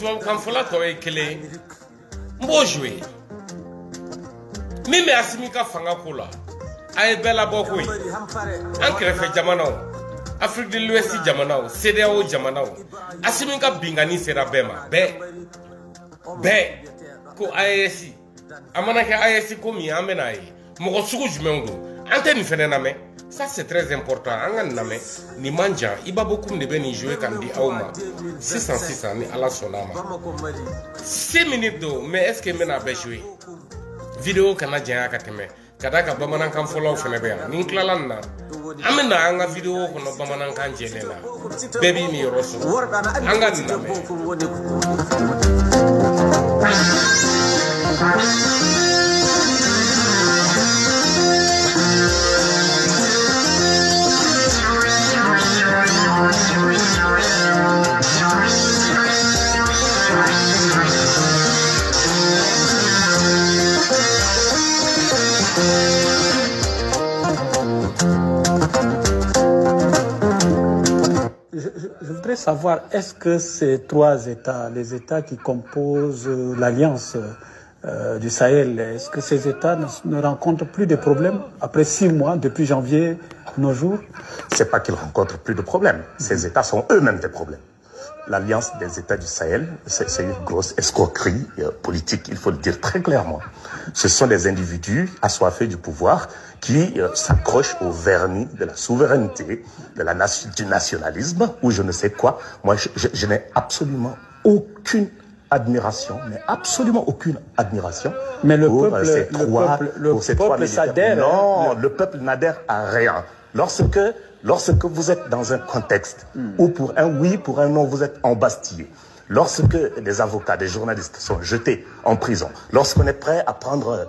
quand faut la toi clé. Moi jouer. Mimi asimika fanga kula. Aye bela boko yi. Ankere fe jamana o. Afrique de l'Ouest jamana o. CEDEAO jamana o. Asimika bingani sera bema. Be. Ko AES. Amana ke AES ko mi amena yi. Mogo sugu jumengo. Ante ni fene na me. Ça c'est très important. Angan na me ni manja iba beaucoup de beni jouer kandi auma. 606 ni ala sonama. 6 minutes do mais est-ce que mena be jouer? Vidéo kana jaya kateme. Kadaka bamanan kan follow fene be ya. Ni klalan na. Amena anga vidéo kono bamanan kan jelela. Baby mi roso. Angan na me. Je voudrais savoir, est-ce que ces trois États, les États qui composent l'Alliance du Sahel, est-ce que ces États ne rencontrent plus de problèmes après 6 mois, depuis janvier, nos jours? C'est pas qu'ils rencontrent plus de problèmes. Ces États sont eux-mêmes des problèmes. L'Alliance des États du Sahel, c'est une grosse escroquerie politique, il faut le dire très clairement. Ce sont des individus assoiffés du pouvoir qui s'accrochent au vernis de la souveraineté, du nationalisme, ou je ne sais quoi. Moi, je n'ai absolument aucune admiration, mais absolument aucune admiration. Mais le pour peuple, ces trois s'adhère. Non, le peuple n'adhère à rien. Lorsque vous êtes dans un contexte où pour un oui, pour un non, vous êtes embastillé, lorsque des avocats, des journalistes sont jetés en prison, lorsqu'on est prêt à prendre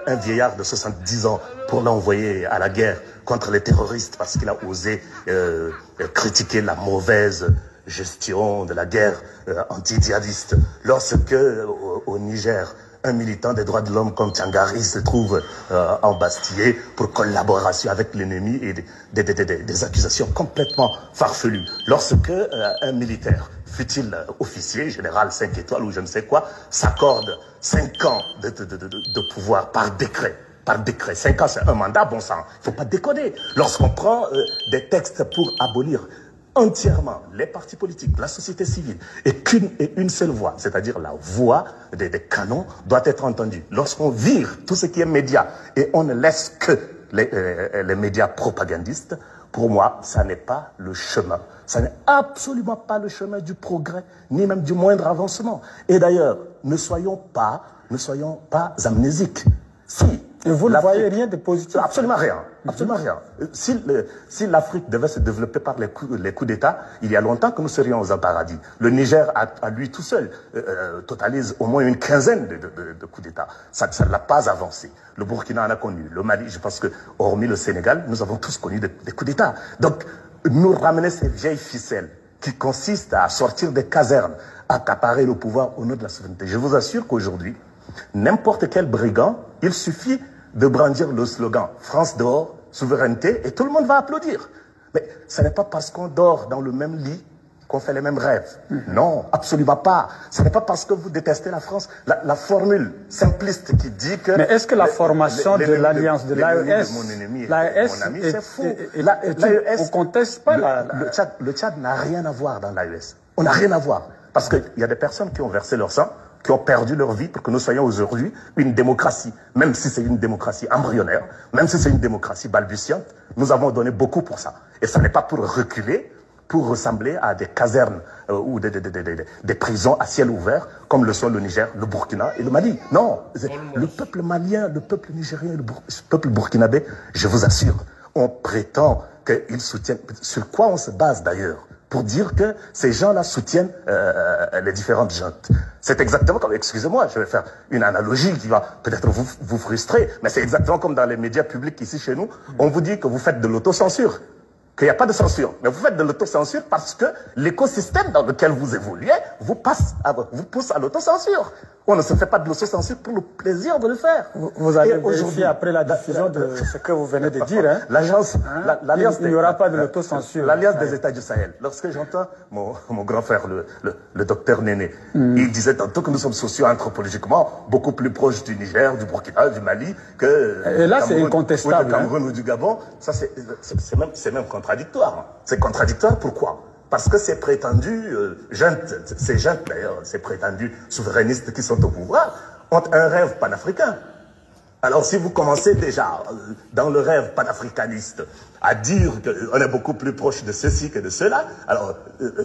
un vieillard de 70 ans pour l'envoyer à la guerre contre les terroristes parce qu'il a osé critiquer la mauvaise gestion de la guerre anti-djihadiste, lorsque au Niger, un militant des droits de l'homme comme Tchangari se trouve embastillé pour collaboration avec l'ennemi et des accusations complètement farfelues. Lorsque un militaire, fut-il officier, général 5 étoiles ou je ne sais quoi, s'accorde 5 ans de pouvoir par décret. Par décret. 5 ans, c'est un mandat, bon sang. Il ne faut pas déconner. Lorsqu'on prend des textes pour abolir entièrement les partis politiques, la société civile, et une seule voix, c'est-à-dire la voix des canons, doit être entendue. Lorsqu'on vire tout ce qui est médias et on ne laisse que les médias propagandistes, pour moi, ça n'est pas le chemin. Ça n'est absolument pas le chemin du progrès, ni même du moindre avancement. Et d'ailleurs, ne soyons pas amnésiques. Et vous ne voyez rien de positif? Absolument rien. Absolument rien. Si l'Afrique devait se développer par les coups d'État, il y a longtemps que nous serions au paradis. Le Niger, à lui tout seul, totalise au moins une quinzaine de coups d'État. Ça ne l'a pas avancé. Le Burkina en a connu. Le Mali, je pense que, hormis le Sénégal, nous avons tous connu des coups d'État. Donc, nous ramener ces vieilles ficelles qui consistent à sortir des casernes, à accaparer le pouvoir au nom de la souveraineté. Je vous assure qu'aujourd'hui, n'importe quel brigand, il suffit de brandir le slogan « France dehors, souveraineté » et tout le monde va applaudir. Mais ce n'est pas parce qu'on dort dans le même lit qu'on fait les mêmes rêves. Non, absolument pas. Ce n'est pas parce que vous détestez la France. La formule simpliste qui dit que... Mais est-ce que la formation de l'Alliance de l'AES... Mon ennemi est mon ami, c'est faux. On ne conteste pas le Tchad n'a rien à voir dans l'AES. On n'a rien à voir. Parce qu'il y a des personnes qui ont versé leur sang, qui ont perdu leur vie pour que nous soyons aujourd'hui une démocratie. Même si c'est une démocratie embryonnaire, même si c'est une démocratie balbutiante, nous avons donné beaucoup pour ça. Et ça n'est pas pour reculer, pour ressembler à des casernes ou des prisons à ciel ouvert, comme le sont le Niger, le Burkina et le Mali. Non, le peuple malien, le peuple nigérien, le peuple burkinabé, je vous assure, on prétend qu'ils soutiennent... Sur quoi on se base d'ailleurs pour dire que ces gens-là soutiennent les différentes juntes. C'est exactement comme, excusez-moi, je vais faire une analogie qui va peut-être vous frustrer, mais c'est exactement comme dans les médias publics ici chez nous, on vous dit que vous faites de l'autocensure, qu'il n'y a pas de censure, mais vous faites de l'autocensure parce que l'écosystème dans lequel vous évoluez vous pousse à l'autocensure. On ne se fait pas de l'autocensure pour le plaisir de le faire. Vous allez vérifier après la diffusion de ce que vous venez de dire. Hein. L'alliance, il n'y aura pas de l'autocensure. L'alliance des États du Sahel. Lorsque j'entends mon grand frère, le docteur Néné, il disait tantôt que nous sommes socio-anthropologiquement beaucoup plus proches du Niger, du Burkina, du Mali que et là, c'est incontestable. Du Cameroun ou du Gabon. Ça, c'est même contradictoire. C'est contradictoire, pourquoi? Parce que ces prétendus ces jeunes d'ailleurs, ces prétendus souverainistes qui sont au pouvoir, ont un rêve panafricain. Alors si vous commencez déjà dans le rêve panafricaniste à dire qu'on est beaucoup plus proche de ceci que de cela, alors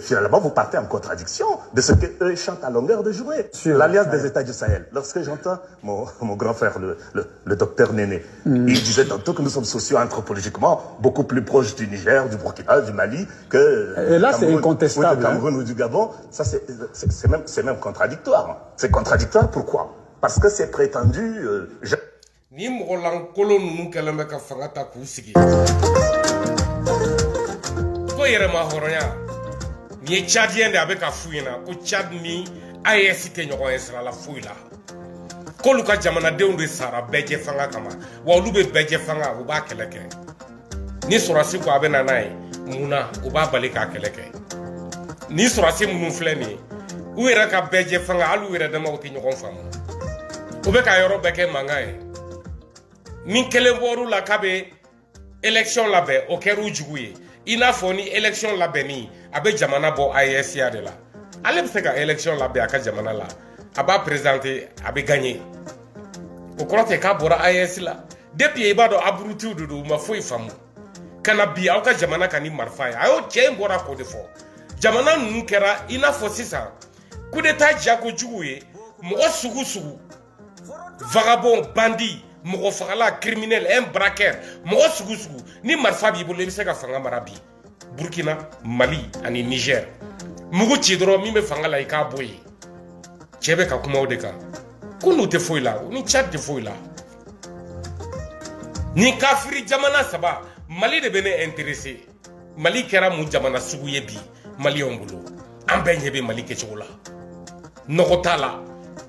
finalement vous partez en contradiction de ce qu'eux chantent à longueur de journée. L'alliance des États du Sahel. Lorsque j'entends mon grand frère, le docteur Néné, il disait tantôt que nous sommes socio-anthropologiquement beaucoup plus proches du Niger, du Burkina, du Mali que et là c'est incontestable. Du Cameroun ou du Gabon. Ça c'est même contradictoire. C'est contradictoire, pourquoi? Parce que c'est prétendu... ni mɔgɔ lankolon ninnu kɛlen bɛ ka fanga ta k'u sigi ko yɛrɛma hɔrɔnya ni ye Tchadien de a bɛ ka f'u ɲɛna ko Tchad ni AES tɛ ɲɔgɔn ye sira la foyi la k'olu ka jamanadenw de sara bɛɛjɛ fanga kama wa olu bɛ bɛɛjɛ fanga u b'a kɛlɛ kɛ ni sɔrɔsi ko a bɛ na n'a ye mun na u b'a bali k'a kɛlɛ kɛ ni sɔrɔsi minnu filɛ nin ye u yɛrɛ ka bɛɛjɛ fanga hali u yɛrɛ damaw tɛ ɲɔgɔn faamu u bɛ ka yɔrɔ bɛɛ kɛ mankan ye min kelen bɔr'u la k'a bɛ élection labɛn o kɛr'u jugu ye i n'a fɔ ni élection labɛnni a bɛ jamana bɔ AES ya de la ale bɛ se ka élection labɛn a ka jamana la a b'a présenter a bɛ gagner o kɔrɔ tɛ k'a bɔra AES la depuis i b'a dɔn aburutiw de don u ma foyi faamu ka na bi aw ka jamana kan ni marifa ye a y'o cɛ in bɔra k'o de fɔ jamana ninnu kɛra i n'a fɔ sisan coup d'état jagojugu ye mɔgɔ sugu sugu vagabond bandit mɔgɔ fagala criminel un braqueur mɔgɔ sugu sugu ni marifa b'i bolo i bɛ se ka fanga mara bi Burkina Mali ani Niger mugu ci dɔrɔn min bɛ fanga la i k'a bɔ yen cɛ bɛ ka kuma o de kan ko n'u tɛ foyi la ni Tchad tɛ foyi la ni kafiri jamana saba Mali de bɛ ne intéressé Mali kɛra mun jamana sugu ye bi Maliyɛnw bolo an bɛɛ ɲɛ bɛ Mali kɛcogo la nɔgɔ t'a la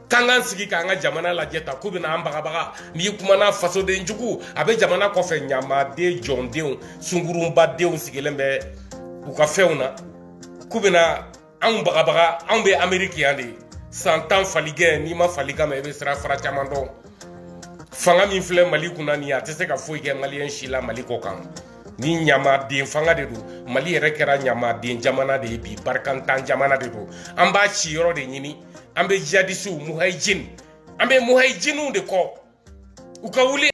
k'an k'an sigi k'an ka jamana lajɛ ta k'u bɛna an bagabaga n'i kumana fasoden jugu a bɛ jamana kɔfɛ ɲamaden jɔndenw sungurunbadenw sigilen bɛ u ka fɛnw na k'u bɛna anw bagabaga anw bɛ Amérique yan de san 10 faligɛn n'i ma falikan mɛn i bɛ sira fara caman dɔn fanga min filɛ Mali kunna nin ye a tɛ se ka foyi kɛ Maliyɛn si la Mali kɔ kan ni ɲamaden fanga de don Mali yɛrɛ kɛra ɲamaden jamana de ye bi barikantan jamana de don an b'a ci yɔrɔ de ɲini an bɛ jihadisiw muhajin an bɛ muhajinw de kɔ u ka wuli